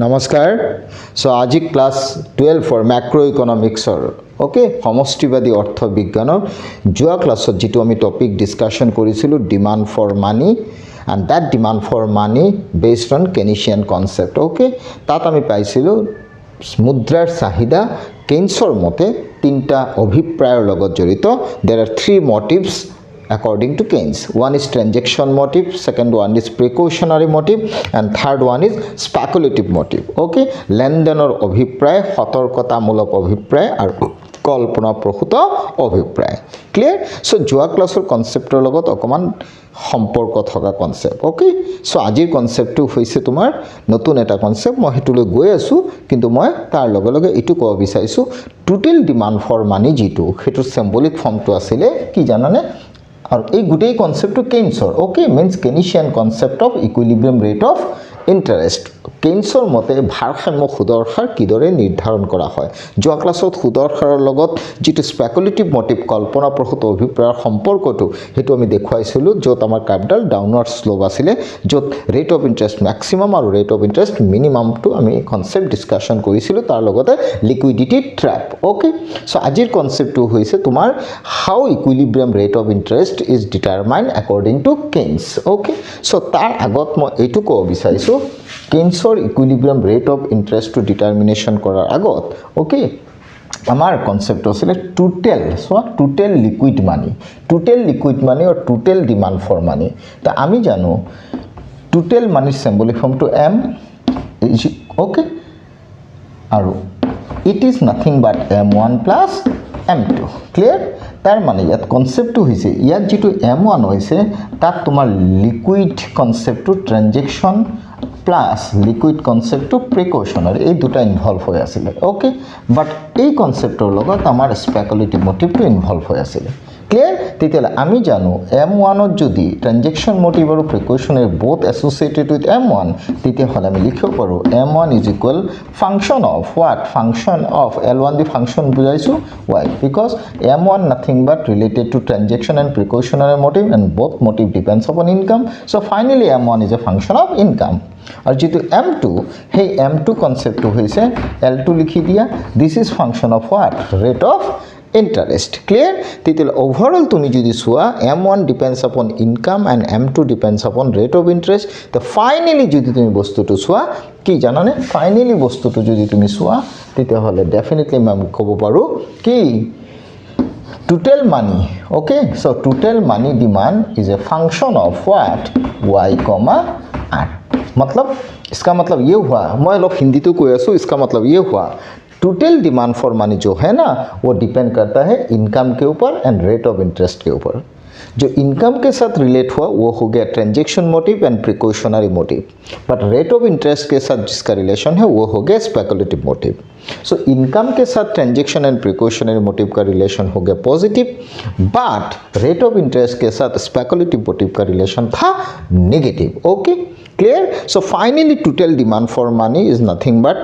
নমস্কাৰ সো আজি class 12 for macro ইকনমিক্সৰ ওকে সমষ্টিবাদী অৰ্থ বিজ্ঞানৰ যোৱা ক্লাছত যেটো আমি টপিক ডিসকাশন কৰিছিলো demand for money and that demand for money based on Keynesian concept okay তাত আমি পাইছিলো মুদ্ৰাৰ চাহিদা কেইনছৰ মতে তিনটা অভিপ্ৰায়ৰ লগত জড়িত there are three motives according to Keynes. One is transaction motive, second one is precautionary motive, and third one is speculative motive. Okay, লেনদেনৰ অভিপ্ৰায় সতৰ্কতামূলক অভিপ্ৰায় আৰু কল্পনা প্ৰসূত অভিপ্ৰায় ক্লিয়াৰ সো যোৱা ক্লাছৰ কনসেপ্টৰ লগত অকমান সম্পৰ্ক থকা কনসেপ্ট ওকে সো আজিৰ কনসেপ্টটো হৈছে তোমাৰ নতুন এটা কনসেপ্ট মই হেতুলৈ গৈ আছো কিন্তু মই তাৰ লগে লগে এটু ক'ব বিচাৰিছো টোটাল ডিমান্ড ফৰ মানি যেটো হেতু সিম্বলিক ফৰ্মটো আছিল কি জানানে और এই গুটেই কনসেপ্টটো কেইনছৰ okay means Keynesian concept of equilibrium rate of interest কেইনছৰ মতে ভাৰসাম্য সুদৰ হাৰ কিদৰে নিৰ্ধাৰণ কৰা হয় যোৱা ক্লাছত সুদৰ হাৰৰ লগত যেটো স্পেকুলেটিভ মোটিভ কল্পনা প্ৰসূত অভিপ্ৰায়ৰ সম্পৰ্কটো হেতু আমি দেখুৱাইছিলো যত আমাৰ কাৰ্ভডাল ডাউনৱাৰ্ড স্লোপ আছিল যত ৰেট অফ ইন্টারেস্ট ম্যাক্সিমাম আৰু ৰেট অফ ইন্টারেস্ট মিনিমাম টু আমি কনসেপ্ট ডিসকাশন কৰিছিলো তাৰ লগতে লিকুইডিটি ট্ৰ্যাপ ওকে সো আজিৰ কনসেপ্টটো হৈছে তোমাৰ how equilibrium rate of interest is determined according to Keynes okay so tar agot moi etu ko bisaisu Keynes or equilibrium rate of interest to determination korar agot okay amar concept asile total liquid money or total demand for money ta ami jano total money symbolic form to m okay aru it is nothing but m1 plus m2 clear তার মানে ইয়াত কনসেপ্টটো হৈছে ইয়াত যেটো m1 হৈছে তাত তোমাৰ liquid কনসেপ্টটো ট্রানজেকশন প্লাস লিকুইড কনসেপ্টটো প্রিকশনারি এই দুটা ইনভলভ হৈ আছিল ওকে বাট এই কনসেপ্টৰ লগত আমাৰ স্পেকুলেটিভ মোটিভটো ইনভলভ হৈ আছিল ক্লিয়ার তেতিয়ালে আমি জানো m1 ত যদি ট্রানজেকশন মোটিভ আৰু precautionary both associated with m1 তেতিয়া হলে আমি লিখিব পাৰো m1 is equal function of what function of l1 the function বুজাইছো why because m1 nothing but related to transaction and precautionary motive and both motive depends upon income so finally m1 is a function of income और যেটো m2 hey m2 concept হৈছে l2 লিখি দিয়া this is function of what rate of interest clear title overall tumi jodi sua m1 depends upon income and m2 depends upon rate of interest the finally jodi tumi bostu to sua ki janane finally bostu to jodi tumi sua tite hole definitely mam kobo paru ki total money okay so total money demand is a function of what y comma r मतलब इसका मतलब ये हुआ मैं लोग हिंदी तो कोई ऐसो इसका मतलब ये हुआ टोटल डिमांड फॉर मनी जो है ना वो डिपेंड करता है इनकम के ऊपर एंड रेट ऑफ इंटरेस्ट के ऊपर जो इनकम के साथ रिलेट हुआ वो हो गया transaction motive and precautionary motive but rate of interest के साथ जिसका रिलेशन है वो हो गया स्पेकुलेटिव मोटिव सो इनकम के साथ ट्रांजैक्शन एंड प्रिकॉशनरी मोटिव का रिलेशन हो गया positive but rate of interest के साथ स्पेकुलेटिव मोटिव का रिलेशन था negative okay clear so finally total demand for money is nothing but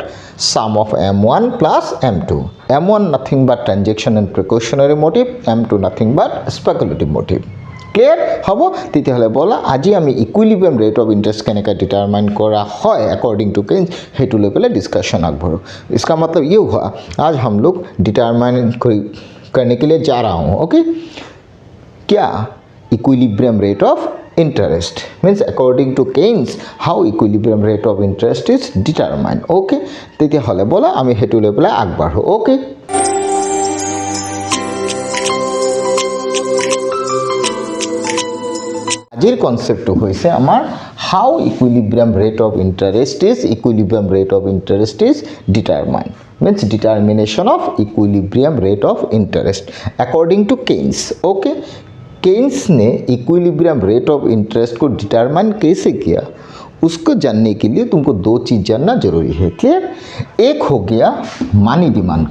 sum of m1 plus m2 m1 nothing but transaction and precautionary motive m2 nothing but speculative motive clear habo tite hole bola aji ami equilibrium rate of interest keneka determine kora hoy according to Keynes hetu le pele discussion agbaro iska matlab ye hua aaj hum log determine karne ke liye ja raha hu okay kya equilibrium rate of interest means according to Keynes how equilibrium rate of interest is determined okay তেতিয়া হলে বলা আমি হেতু লৈ পেলাই আগবাঢ়ো okay আজিৰ কনসেপ্টটো হৈছে আমাৰ how equilibrium rate of interest is determined means determination of equilibrium rate of interest according to Keynes okay Keynes ने इक्विलिब्रियम रेट ऑफ इंटरेस्ट को डिटरमाइन कैसे किया उसको जानने के लिए तुमको दो चीज़ जानना जरूरी है क्लियर एक हो गया मनी डिमांड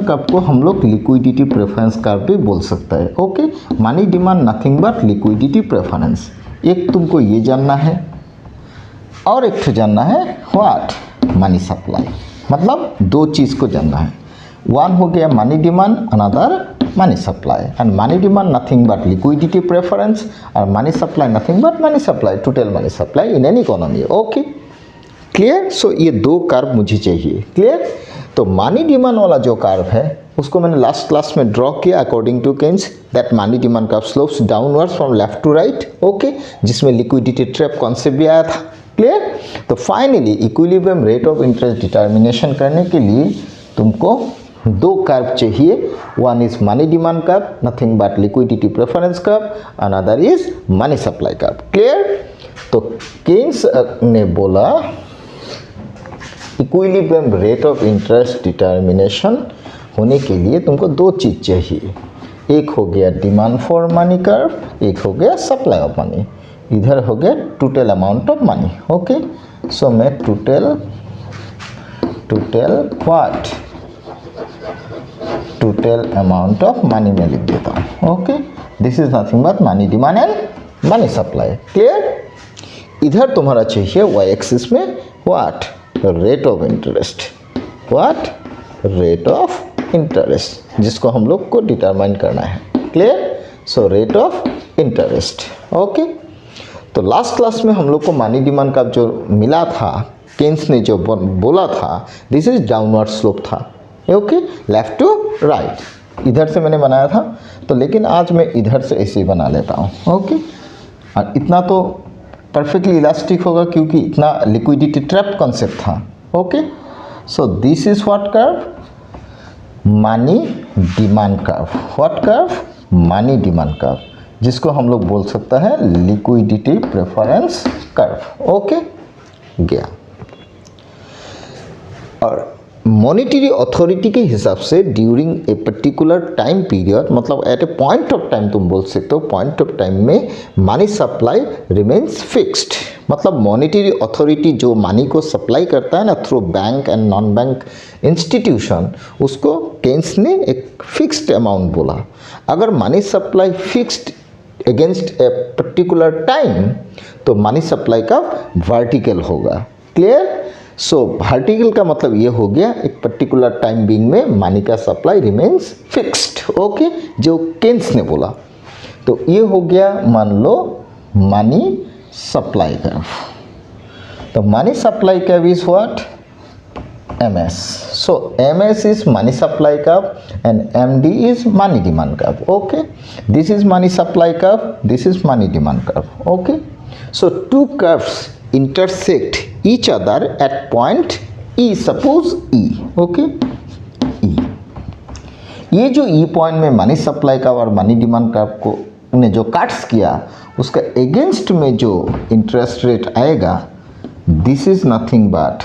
कर्व को हम लोग लिक्विडिटी प्रेफरेंस कर्व भी बोल सकता है okay money demand nothing but liquidity preference एक तुमको ये जानना है और एक तो जानना है व्हाट मनी सप्लाई मतलब दो चीज़ को जानना है वन हो गया money demand another money supply and money demand nothing but liquidity preference and money supply nothing but money supply total money supply in an economy okay clear. So ये दो curve मुझे चाहिए, क्लियर। तो money demand वाला जो curve है उसको मैंने लास्ट क्लास में ड्रॉ किया according to Keynes that money demand curve slopes downwards from left to right, okay, जिसमें लिक्विडिटी ट्रैप कॉन्सेप्ट भी आया था, क्लियर। तो finally equilibrium rate of interest determination करने के लिए तुमको दो कर्व चाहिए, one is money demand curve, nothing but liquidity preference curve, another is money supply curve, clear. तो केन्स ने बोला equilibrium rate of interest determination होने के लिए तुमको दो चीज़ चाहिए, एक हो गया डिमांड फॉर मनी कर्व, एक हो गया सप्लाई ऑफ मनी, इधर हो गया total amount of money, okay. So मैं total what total amount of money में लिख देता हूँ, okay. This is nothing but money demand and money supply, clear. इधर तुम्हारा चाहिए वाई एक्सिस में what rate of interest, what rate of interest, जिसको हम लोग को डिटरमाइन करना है, clear. So rate of interest, okay. तो लास्ट क्लास में हम लोग को मनी डिमांड का जो मिला था, केन्स ने जो बोला था दिस इज डाउनवर्ड स्लोप था, ओके, लेफ्ट टू राइट, इधर से मैंने बनाया था। तो लेकिन आज मैं इधर से ऐसे ही बना लेता हूँ, ओके। और इतना तो परफेक्टली इलास्टिक होगा क्योंकि इतना लिक्विडिटी ट्रैप कॉन्सेप्ट था, okay. So this is what curve money demand curve, what curve money demand curve, जिसको हम लोग बोल सकता है लिक्विडिटी प्रेफरेंस कर्व, ओके गया। और मॉनेटरी अथॉरिटी के हिसाब से during a particular time period, मतलब at a point of time तुम बोल सकते हो, पॉइंट ऑफ टाइम में मनी सप्लाई रिमेन्स फिक्स्ड, मतलब मॉनेटरी अथॉरिटी जो मनी को सप्लाई करता है ना through bank and non bank institution, उसको केन्स ने एक फिक्स्ड अमाउंट बोला। अगर money supply fixed against a particular time तो मनी सप्लाई का वर्टिकल होगा, क्लियर। सो वर्टिकल का मतलब ये हो गया एक पर्टिकुलर टाइम बीइंग में मनी का सप्लाई रिमेन्स फिक्स्ड, ओके, जो केन्स ने बोला। तो ये हो गया मान लो मनी सप्लाई कर्व। तो money supply curve is what MS. So MS is money supply curve and MD is money demand curve, okay. This is money supply curve, this is money demand curve, okay. So two curves intersect each other at point E, suppose E, okay, E। ये जो E point में money supply curve और money demand curve को ने जो cuts किया उसका against में जो इंटरेस्ट रेट आएगा this is nothing but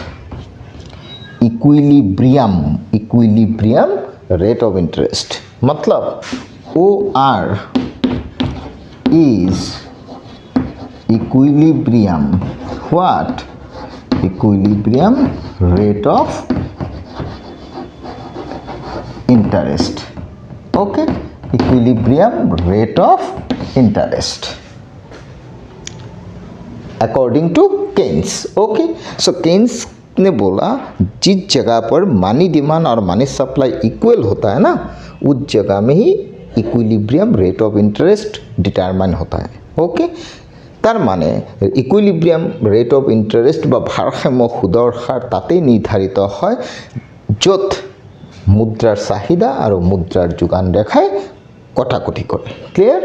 equilibrium rate of interest, मतलब OR is equilibrium what equilibrium rate of interest, okay, equilibrium rate of interest according to Keynes, okay. So Keynes ने बोला जिस जगह पर मनी डिमांड और money supply equal होता है ना उस जगह में ही equilibrium rate of interest determine होता है, ओके। तार माने इक्विलिब्रियम रेट ऑफ इंटरेस्ट বা ভাৰসাম্য সুদৰ হাৰ তাতে নিৰ্ধাৰিত হয় য'ত মুদ্ৰাৰ চাহিদা আৰু মুদ্ৰাৰ যোগান ৰেখাই কটাকটি কৰে, ক্লিয়াৰ।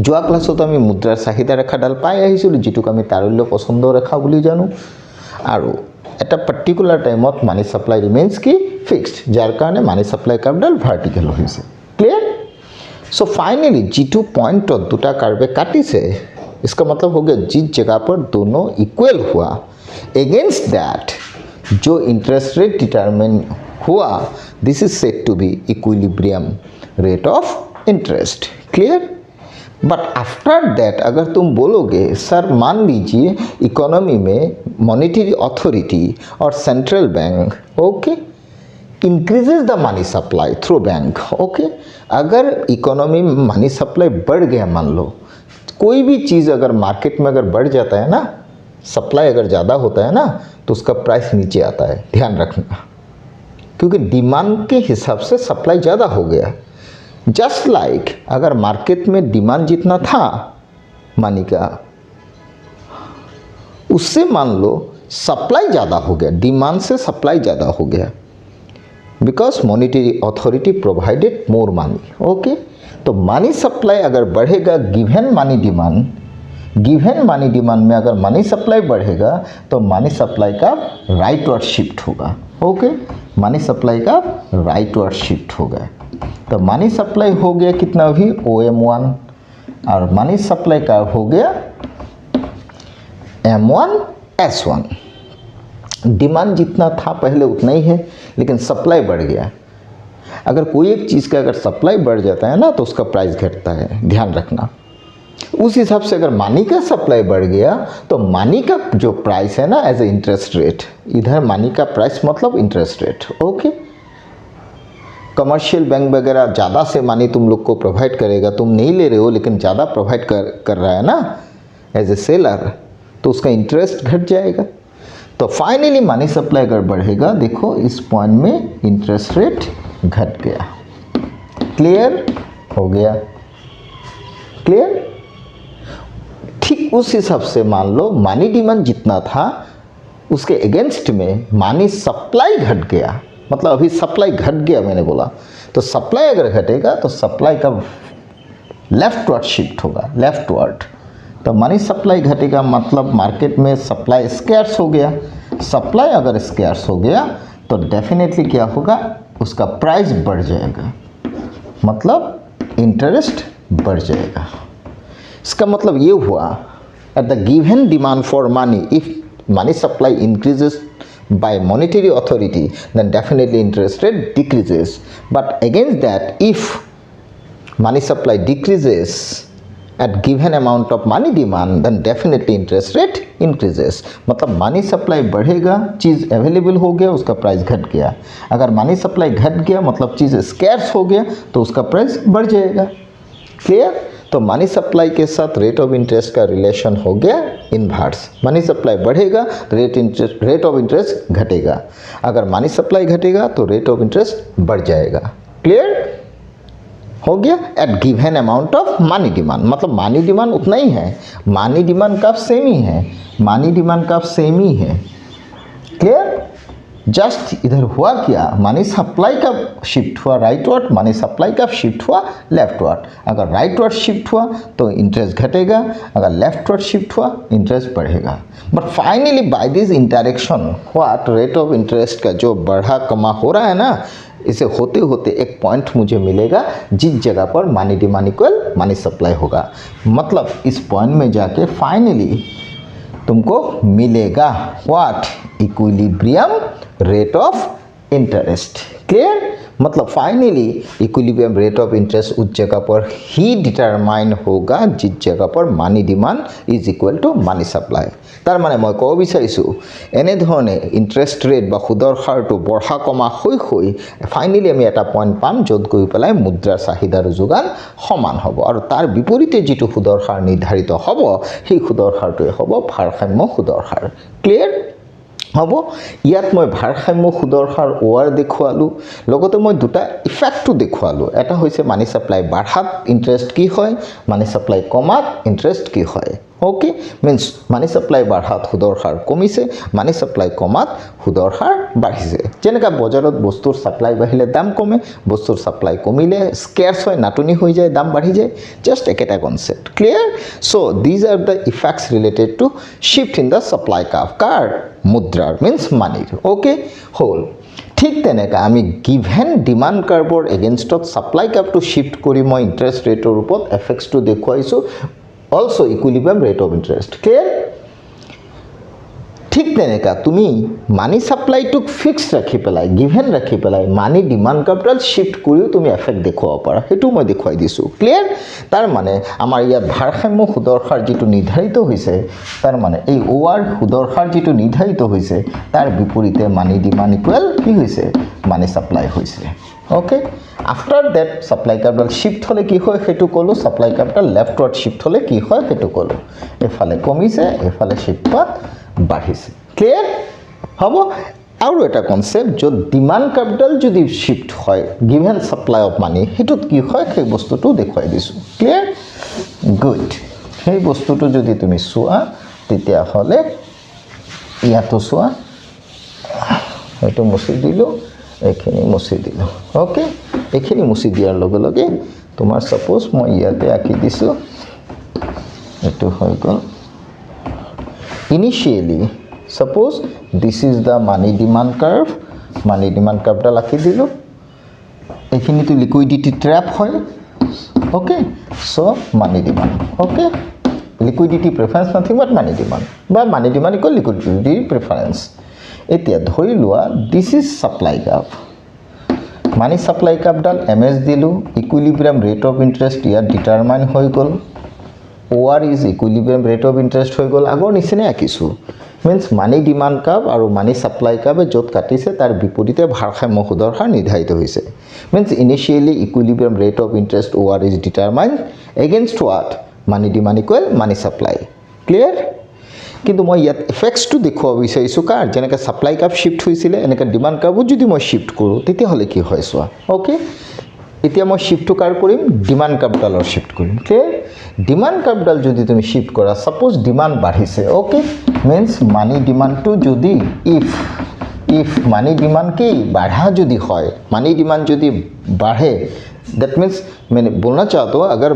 যোৱা ক্লাছত আমি মুদ্ৰাৰ চাহিদা ৰেখাডাল পাই আহিছিলোঁ যিটোক আমি তাৰল্য পছন্দ ৰেখা বুলি জানো, আৰু এটা পাৰ্টিকুলাৰ টাইমত মানি সাপ্লাই ৰিমেইনছ কি ফিক্সড, যাৰ কাৰণে মানি সাপ্লাই কাৰ্ভডাল ভাৰ্টিকেল হৈছে, clear. So finally G2 point दुटा कर्वे काटिसे, इसका मतलब हो गया जिस जगह पर दोनों इक्वल हुआ अगेंस्ट दैट जो इंटरेस्ट रेट डिटरमाइन हुआ this is said to be equilibrium rate of interest, clear. But after that अगर तुम बोलोगे सर मान लीजिए इकोनॉमी में मॉनेटरी अथॉरिटी और central bank, okay, increases the money supply through bank, okay. अगर इकोनॉमी में मनी सप्लाई बढ़ गया, मान लो कोई भी चीज़ अगर मार्केट में अगर बढ़ जाता है ना, सप्लाई अगर ज़्यादा होता है ना तो उसका प्राइस नीचे आता है, ध्यान रखना, क्योंकि डिमांड के हिसाब से सप्लाई ज़्यादा हो गया। जस्ट लाइक अगर मार्केट में डिमांड जितना था मनी का उससे मान लो सप्लाई ज़्यादा हो गया, डिमांड से सप्लाई ज़्यादा हो गया, because monetary authority provided more money. Okay, तो मनी सप्लाई अगर बढ़ेगा गिवन मनी डिमांड में अगर मनी सप्लाई बढ़ेगा तो मनी सप्लाई का राइटवर्ड शिफ्ट होगा। ओके, मनी सप्लाई का राइटवर्ड शिफ्ट होगा। तो मनी सप्लाई हो गया कितना भी OM1 और मनी सप्लाई का हो गया M1S1। डिमांड जितना था पहले उतना ही है, लेकिन सप्लाई बढ़ गया। अगर कोई एक चीज़ का अगर सप्लाई बढ़ जाता है ना तो उसका प्राइस घटता है, ध्यान रखना। उस हिसाब से अगर मनी का सप्लाई बढ़ गया तो मनी का जो प्राइस है ना एज ए इंटरेस्ट रेट, इधर मनी का प्राइस मतलब interest rate. Okay, commercial bank वगैरह ज़्यादा से मनी तुम लोग को प्रोवाइड करेगा, तुम नहीं ले रहे हो लेकिन ज़्यादा प्रोवाइड कर रहा है ना एज ए सेलर, तो उसका इंटरेस्ट घट जाएगा। तो फाइनली मनी सप्लाई अगर बढ़ेगा, देखो इस पॉइंट में इंटरेस्ट रेट घट गया। क्लियर हो गया? क्लियर? ठीक उस हिसाब से मान लो मनी डिमांड जितना था उसके अगेंस्ट में मनी सप्लाई घट गया, मतलब अभी सप्लाई घट गया मैंने बोला, तो सप्लाई अगर घटेगा तो सप्लाई का लेफ्टवर्ड शिफ्ट होगा, लेफ्टवर्ड। तो मनी सप्लाई घटेगा मतलब मार्केट में सप्लाई स्कैर्स हो गया। सप्लाई अगर स्कैर्स हो गया तो डेफिनेटली क्या होगा, उसका प्राइस बढ़ जाएगा, मतलब इंटरेस्ट बढ़ जाएगा। इसका मतलब ये हुआ at the given demand for money, if money supply increases by monetary authority then definitely interest rate decreases, but against that if money supply decreases at given amount of money demand then definitely interest rate increases। मतलब money supply बढ़ेगा, चीज़ available हो गया, उसका price घट गया। अगर money supply घट गया मतलब चीज़ स्कैर्स हो गया तो उसका प्राइस बढ़ जाएगा। क्लियर? तो मनी सप्लाई के साथ रेट ऑफ इंटरेस्ट का रिलेशन हो गया इनवर्स। मनी सप्लाई बढ़ेगा रेट ऑफ इंटरेस्ट घटेगा, अगर मनी सप्लाई घटेगा तो रेट ऑफ इंटरेस्ट बढ़ जाएगा। क्लियर हो गया? At given amount of money demand, मतलब मनी डिमांड उतना ही है, मनी डिमांड का सेम ही है, मनी डिमांड का सेम ही है। क्लियर? जस्ट इधर हुआ क्या, मनी सप्लाई का शिफ्ट हुआ राइटवर्ड, मनी सप्लाई का शिफ्ट हुआ लेफ्टवर्ड। अगर राइटवर्ड शिफ्ट हुआ तो इंटरेस्ट घटेगा, अगर लेफ्टवर्ड शिफ्ट हुआ इंटरेस्ट बढ़ेगा। But finally by this interaction what rate of interest का जो बढ़ा कमा हो रहा है ना, इसे होते होते एक पॉइंट मुझे मिलेगा जिस जगह पर money demand equal money supply होगा, मतलब इस पॉइंट में जाके फाइनली तुमको मिलेगा what equilibrium rate of interest. Clear? मतलब finally equilibrium rate of interest उस जगह पर ही डिटरमाइन होगा जिस जगह पर money demand is equal to money supply. तार माने मैं कब विचारिছো एने धरणे इंटरेस्ट रेट बा सुदर हारটো बढ़ा कमा হৈ फाइनली आमी এটা पॉइंट पाम जत गई पेलाय मुद्रार चाहिदार जोगान समान हब और तार विपरीते जिटु सुदर हार निर्धारित हब সেই सुदर हारটোৱে हब भारसाम्य सुदर हार। Clear hub? इयात मैं भारसाम्य सुदर हार ओआर देखुवालो, लगते मैं दुटा इफेक्टो देखुवालो। एटा होइसे मनी सप्लाई बाढ़ात इंटरेस्ट की हय, मनी सप्लाई कमात इंटरेस्ट की हय। ओके, मीन्स मनी सप्लाई बाढ़ात सुदर हार कमिसे, मनी सप्लाई कमात सुदर हार बाढ़िसे। जेनेका बजारत बस्तुर सप्लाई बाढ़िले दाम कमे, बस्तुर सप्लाई कमिले स्कैर्स हय, नाटनी हो जाए, दाम बढ़ी जाए, जस्ट एकेटा concept. Clear? So these are the effects related to shift in the supply curve कार मुद्रार मीन्स मानिर। ओके होल ठीक तेनेका आमी गिवन डिमांड कर्वर एगेन्स्टत सप्लाई कर्वटो शिफ्ट करी मैं इंटरेस्ट रेटर ऊपर एफेक्ट्सटो देखुवाइছো, also equilibrium rate of interest। Clear? ठीक तेनेका तुमी मानी सप्लाईटुक फिक्स राखि पेलाय गिवन राखि पेलाय मानी डिमांड कर्वडाल शिफ्ट करिও तुमी एफेक्ट देखुवाब पारा, हेतु मैं देखुवाई दिसु। क्लियर? तार माने आमार इयात भारसाम्य सुदर हार जिटु निर्धारित होइसे, तार माने এই ওআর সুদর হার जिटु निर्धारित होइसे तार विपरीते मानी डिमांड इक्वल कि होइसे मानी सप्लाई होइसे। ओके, आफ्टर दैट सप्लाई कर्वडाल शिफ्ट हले कि हय हेतु कलो, सप्लाई कर्वडाल लेफ्टवर्ड शिफ्ट हले कि हय हेतु कलो, एफाले कमिसे एफाले शिफ्ट पात बाढ़िसे। Clear hub? और एटा कन्सेप्ट जो डिमांड कर्वडाल यदि शिफ्ट हय गिवन सप्लाई अफ मानी हेतुत कि हय সেই বস্তুটো দেখুৱাই দিছো। क्लियर? गुड, সেই বস্তুটো যদি তুমি চোৱা তেতিয়া হলে ইয়াতো চোৱা এইটো মুছি দিলোঁ এইখিনি মুছি দিলোঁ ওকে এইখিনি মুছি দিয়াৰ লগে লগে তোমাৰ সাপোজ মই ইয়াতে আঁকি দিছোঁ এইটো হৈ গ'ল initially suppose this is the money demand কাৰ্ভডাল আঁকি দিলোঁ এইখিনিতো লিকুইডিটি ট্ৰেপ হয় okay so money demand okay liquidity preference nothing but money demand বা money demand equal liquidity preference এতিয়া ধৰি লোৱা this is supply curve money supply কাৰ্ভডাল এমএস দিলোঁ ইকুইলিব্ৰিয়াম ৰেট অফ ইণ্টাৰেষ্ট ইয়াত ডিটাৰমাইন হৈ গ'ল OR is equilibrium rate of interest হৈ গ'ল আগৰ নিচিনাই আঁকিছোঁ মিন্স মানি ডিমাণ্ড কাৰ্ভ আৰু মানি সাপ্লাই কাৰ্ভে য'ত কাটিছে তাৰ বিপৰীতে ভাৰসাম্য সুদৰ হাৰ নিৰ্ধাৰিত হৈছে means initially ইকুইলিব্ৰিয়াম rate of interest OR is determine against what money demand equal money supply clear কিন্তু মই ইয়াত এফেক্টছটো দেখুৱাব বিচাৰিছোঁ কাৰ যেনেকৈ সাপ্লাই কাৰ্ভ শিফ্ট হৈছিলে এনেকৈ ডিমাণ্ড কাৰ্ভো যদি মই শিফ্ট কৰোঁ তেতিয়াহ'লে কি হয় চোৱা ওকে এতিয়া মই শিফ্টটো কাৰ কৰিম ডিমাণ্ড কাৰ্ভডালৰ শিফ্ট কৰিম ক্লিয়াৰ ডিমাণ্ড কাৰ্ভডাল যদি তুমি শিফ্ট কৰা সাপোজ ডিমাণ্ড বাঢ়িছে ওকে মিন্স মানি ডিমাণ্ডটো যদি ইফ মানি ডিমাণ্ড কি বাঢ়া যদি হয় मानी डिमांड যদি बढ़े दैट मीन्स मैंने बोलना चाहता हूँ अगर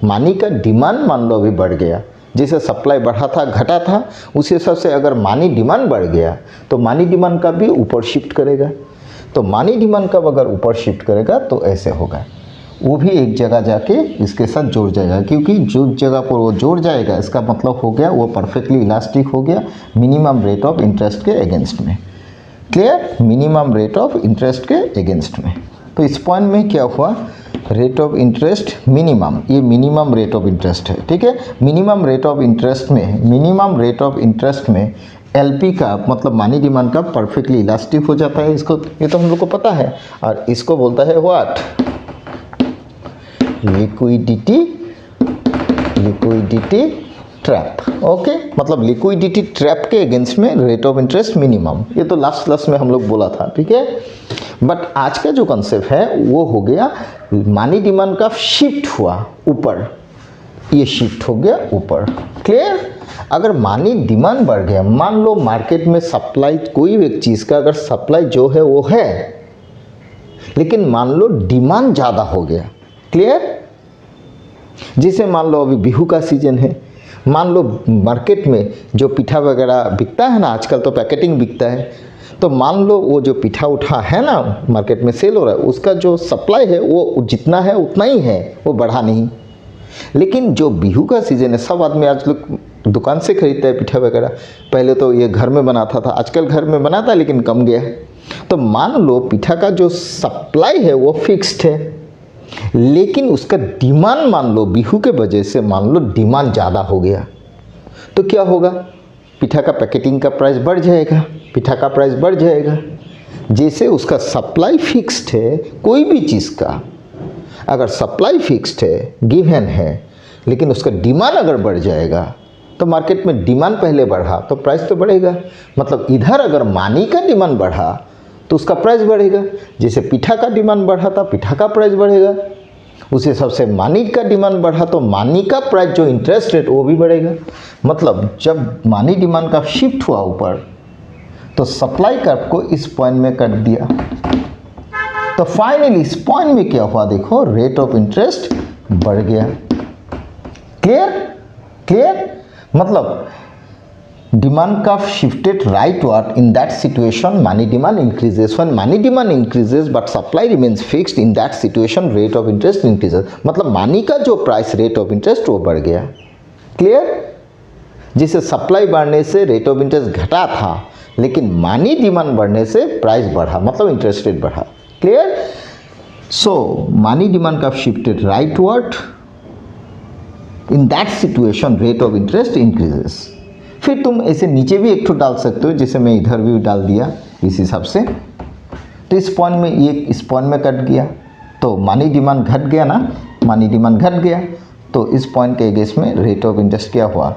मानी का डिमांड मान लो अभी बढ़ गया जैसे सप्लाई बढ़ा था घटा था उसी हिसाब से अगर मानी डिमांड बढ़ गया तो मानी डिमांड का भी ऊपर शिफ्ट करेगा तो मानी डिमांड का अगर ऊपर शिफ्ट करेगा तो ऐसे होगा वो भी एक जगह जाके इसके साथ जुड़ जाएगा क्योंकि जो जगह पर वो जुड़ जाएगा इसका मतलब हो गया वो परफेक्टली इलास्टिक हो गया मिनिमम रेट ऑफ इंटरेस्ट के अगेंस्ट में clear minimum rate of interest के अगेंस्ट में तो इस पॉइंट में क्या हुआ रेट ऑफ इंटरेस्ट मिनिमम ये मिनिमम रेट ऑफ इंटरेस्ट है ठीक है मिनिमम रेट ऑफ इंटरेस्ट में एलपी का मतलब मानी डिमांड का परफेक्टली इलास्टिक हो जाता है इसको ये तो हम लोग को पता है और इसको बोलता है व्हाट लिक्विडिटी ट्रैप ओके मतलब लिक्विडिटी ट्रैप के अगेंस्ट में रेट ऑफ इंटरेस्ट मिनिमम ये तो लास्ट क्लास में हम लोग बोला था ठीक है बट आज का जो कंसेप्ट है वो हो गया मानी डिमांड का शिफ्ट हुआ ऊपर ये शिफ्ट हो गया ऊपर क्लियर अगर मानी डिमांड बढ़ गया मान लो मार्केट में सप्लाई कोई भी चीज़ का अगर सप्लाई जो है वो है लेकिन मान लो डिमांड ज़्यादा हो गया क्लियर जैसे मान लो अभी बिहू का सीजन है मान लो मार्केट में जो पिठा वगैरह बिकता है ना आजकल तो पैकेटिंग बिकता है तो मान लो वो जो पिठा उठा है ना मार्केट में सेल हो रहा है उसका जो सप्लाई है वो जितना है उतना ही है वो बढ़ा नहीं लेकिन जो बिहू का सीज़न है सब आदमी आज लोग दुकान से खरीदता है पिठा वगैरह पहले तो ये घर में बनाता था आजकल घर में बनाता है लेकिन कम गया तो मान लो पिठा का जो सप्लाई है वो फिक्स्ड है लेकिन उसका डिमांड मान लो बिहू के वजह से मान लो डिमांड ज़्यादा हो गया तो क्या होगा पिठा का पैकेटिंग का प्राइस बढ़ जाएगा पिठा का प्राइस बढ़ जाएगा जैसे उसका सप्लाई फिक्स्ड है कोई भी चीज़ का अगर सप्लाई फिक्स्ड है गिवन है लेकिन उसका डिमांड अगर बढ़ जाएगा तो मार्केट में डिमांड पहले बढ़ा तो प्राइस तो बढ़ेगा मतलब इधर अगर मानी का डिमांड बढ़ा तो उसका प्राइस बढ़ेगा जैसे पिठा का डिमांड बढ़ा था पिठा का प्राइस बढ़ेगा उसी हिसाब से मानी का डिमांड बढ़ा तो मानी का प्राइस जो इंटरेस्ट रेट वो भी बढ़ेगा मतलब जब मानी डिमांड का शिफ्ट हुआ ऊपर तो सप्लाई कर्व को इस पॉइंट में कट दिया तो फाइनली इस पॉइंट में क्या हुआ देखो रेट ऑफ इंटरेस्ट बढ़ गया क्लियर मतलब demand curve shifted rightward in that situation money demand increases when money demand increases but supply remains fixed in that situation rate of interest increases मतलब मानी का जो प्राइस रेट ऑफ इंटरेस्ट वो बढ़ गया क्लियर जिसे supply बढ़ने से रेट ऑफ इंटरेस्ट घटा था लेकिन मानी डिमांड बढ़ने से प्राइस बढ़ा मतलब इंटरेस्ट रेट बढ़ा क्लियर सो मानी demand curve shifted rightward in that situation rate of interest increases फिर तुम ऐसे नीचे भी एक ठो डाल सकते हो जैसे मैं इधर भी डाल दिया इस हिसाब से तो इस पॉइंट में ये इस पॉइंट में कट गया तो मानी डिमांड घट गया ना मानी डिमांड घट गया तो इस पॉइंट के अगेंस्ट में रेट ऑफ इंटरेस्ट क्या हुआ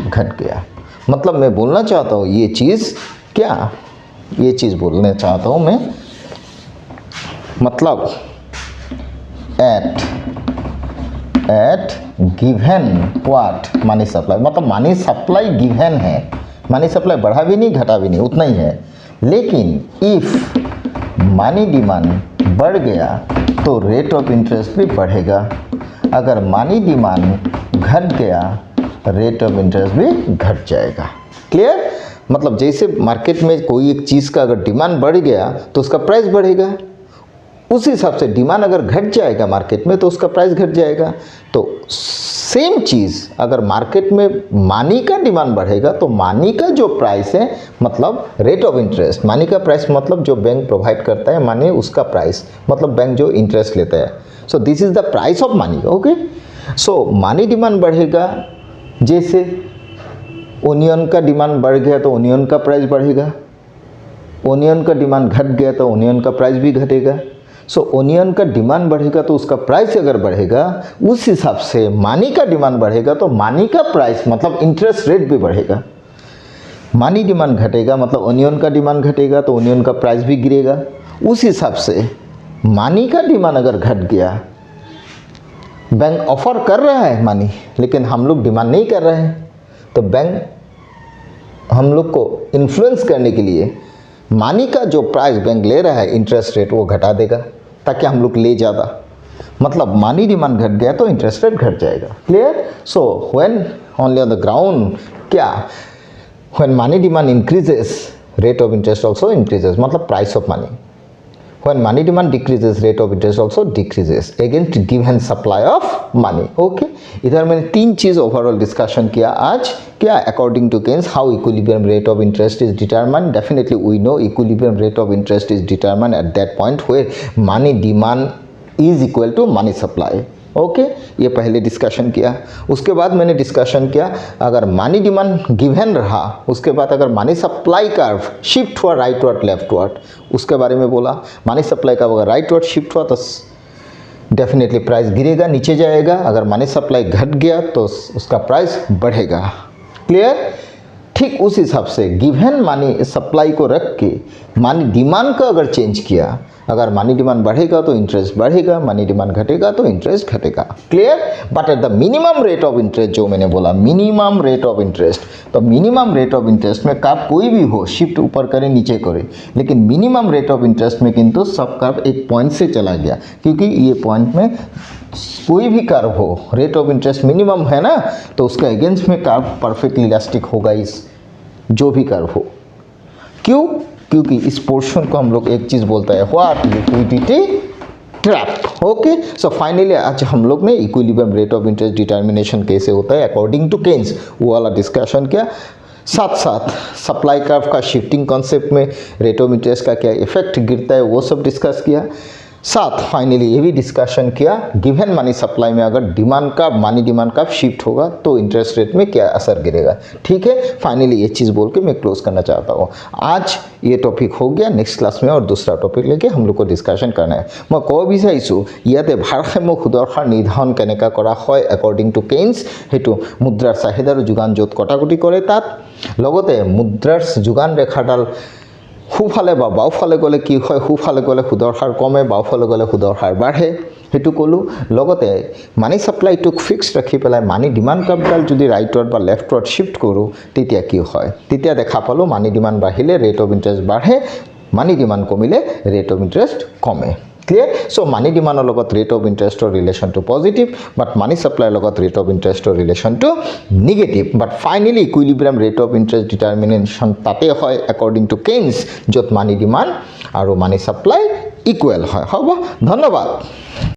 घट गया मतलब मैं बोलना चाहता हूँ ये चीज़ क्या ये चीज़ बोलना चाहता हूँ मैं मतलब at given what money supply मतलब मनी सप्लाई गिवन है मनी सप्लाई बढ़ा भी नहीं घटा भी नहीं, उतना ही है। लेकिन इफ़ मनी डिमांड बढ़ गया तो रेट ऑफ इंटरेस्ट भी बढ़ेगा, अगर मनी डिमांड घट गया रेट ऑफ इंटरेस्ट भी घट जाएगा। क्लियर? मतलब जैसे मार्केट में कोई एक चीज़ का अगर डिमांड बढ़ गया तो उसका प्राइस बढ़ेगा, उस हिसाब से डिमांड अगर घट जाएगा मार्केट में तो उसका प्राइस घट जाएगा। तो सेम चीज़ अगर मार्केट में मनी का डिमांड बढ़ेगा तो मनी का जो प्राइस है, मतलब रेट ऑफ इंटरेस्ट, मनी का प्राइस मतलब जो बैंक प्रोवाइड करता है मनी, उसका प्राइस मतलब बैंक जो इंटरेस्ट लेता है। So this is the price of money. Okay, so money demand बढ़ेगा, जैसे ओनियन का डिमांड बढ़ गया तो ओनियन का प्राइस बढ़ेगा, ओनियन का डिमांड घट गया तो ओनियन का प्राइस भी घटेगा। सो ओनियन का डिमांड बढ़ेगा तो उसका प्राइस अगर बढ़ेगा, उस हिसाब से मनी का डिमांड बढ़ेगा तो मनी का प्राइस मतलब इंटरेस्ट रेट भी बढ़ेगा। मनी डिमांड घटेगा मतलब ओनियन का डिमांड घटेगा तो ओनियन का प्राइस भी गिरेगा। उस हिसाब से मनी का डिमांड अगर घट गया, बैंक ऑफर कर रहा है मनी लेकिन हम लोग डिमांड नहीं कर रहे हैं, तो बैंक हम लोग को इन्फ्लुएंस करने के लिए मनी का जो प्राइस बैंक ले रहा है इंटरेस्ट रेट वो घटा देगा ताकि हम लोग ले ज़्यादा, मतलब मनी डिमांड घट गया तो इंटरेस्ट रेट घट जाएगा। Clear? So when only on the ground क्या, when money demand increases rate of interest also increases, मतलब price of money. When money demand decreases, rate of interest also decreases against given supply of money. Okay, इधर मैंने तीन चीज़ overall discussion किया आज। क्या? According to Keynes how equilibrium rate of interest is determined. Definitely we know equilibrium rate of interest is determined at that point where money demand is equal to money supply. Okay, ये पहले discussion किया। उसके बाद मैंने discussion किया अगर money demand given रहा, उसके बाद अगर मनी सप्लाई कर्व शिफ्ट हुआ राइटवर्ड लेफ्टवर्ड, उसके बारे में बोला। मनी सप्लाई कर्व अगर राइटवर्ड शिफ्ट हुआ तो डेफिनेटली प्राइस गिरेगा, नीचे जाएगा। अगर मनी सप्लाई घट गया तो उसका प्राइस बढ़ेगा। क्लियर? ठीक उस हिसाब से गिवन मनी सप्लाई को रख के मनी डिमांड का अगर चेंज किया, अगर मनी डिमांड बढ़ेगा तो इंटरेस्ट बढ़ेगा, मनी डिमांड घटेगा तो इंटरेस्ट घटेगा। Clear? But at the minimum rate of interest, जो मैंने बोला मिनिमम रेट ऑफ इंटरेस्ट, तो मिनिमम रेट ऑफ इंटरेस्ट में कर्व कोई भी हो, शिफ्ट ऊपर करे नीचे करे, लेकिन मिनिमम रेट ऑफ इंटरेस्ट में किंतु सब कर्व एक पॉइंट से चला गया, क्योंकि ये पॉइंट में कोई भी कर्व हो, रेट ऑफ इंटरेस्ट मिनिमम है ना, तो उसका अगेंस्ट में कर्व परफेक्टली इलास्टिक होगा, इस जो भी कर्व हो। क्यों? क्योंकि इस पोर्शन को हम लोग एक चीज़ बोलता है what, liquidity trap. Okay, so finally आज हम लोग ने equilibrium rate of interest determination कैसे होता है अकॉर्डिंग टू केन्स वो वाला डिस्कशन किया। साथ साथ सप्लाई कर्व का शिफ्टिंग कॉन्सेप्ट में रेट ऑफ इंटरेस्ट का क्या इफेक्ट गिरता है वो सब डिस्कस किया। साथ फाइनली ये भी डिस्कशन किया गिवन मनी सप्लाई में अगर डिमांड का मनी डिमांड का शिफ्ट होगा तो इंटरेस्ट रेट में क्या असर गिरेगा। ठीक है, फाइनली ये चीज़ बोल के मैं क्लोज करना चाहता हूँ। आज ये टॉपिक हो गया, नेक्स्ट क्लास में और दूसरा टॉपिक लेके हम लोग को डिस्कशन करना है। मैं कब বিচাৰিছোঁ ইয়াতে ভাৰসাম্য সুদৰ হাৰ নিৰ্ধাৰণ কেনেকৈ কৰা হয় একৰ্ডিং টু কেইন্স, সেইটো মুদ্ৰাৰ চাহিদা আৰু যোগান য'ত কটাকটি কৰে তাত, লগতে মুদ্ৰাৰ যোগান ৰেখাডাল সোঁফালে বা বাওঁফালে গ'লে কি হয়, সোঁফালে গ'লে সুদৰ হাৰ কমে, বাওঁফালে গ'লে সুদৰ হাৰ বাঢ়ে, সেইটো ক'লোঁ। লগতে মানি ছাপ্লাইটোক ফিক্স ৰাখি পেলাই মানি ডিমাণ্ড কাৰ্ভডাল যদি ৰাইটৱাৰ্ড বা লেফ্টৱাৰ্ড শিফ্ট কৰোঁ তেতিয়া কি হয়, তেতিয়া দেখা পালোঁ মানি ডিমাণ্ড বাঢ়িলে ৰেট অফ ইণ্টাৰেষ্ট বাঢ়ে, মানি ডিমাণ্ড কমিলে ৰেট অফ ইণ্টাৰেষ্ট কমে। ক্লিয়াৰ? চ' মানি ডিমাণ্ডৰ লগত ৰেট অফ ইণ্টাৰেষ্টৰ ৰিলেশ্যনটো পজিটিভ, বাট মানি ছাপ্লাইৰ লগত ৰেট অফ ইণ্টাৰেষ্টৰ ৰিলেশ্যনটো negative. But finally equilibrium rate of interest determination তাতে হয় একৰ্ডিং টু কেইন্স, য'ত মানি ডিমাণ্ড আৰু মানি ছাপ্লাই ইকুৱেল হয়। হ'ব, ধন্যবাদ।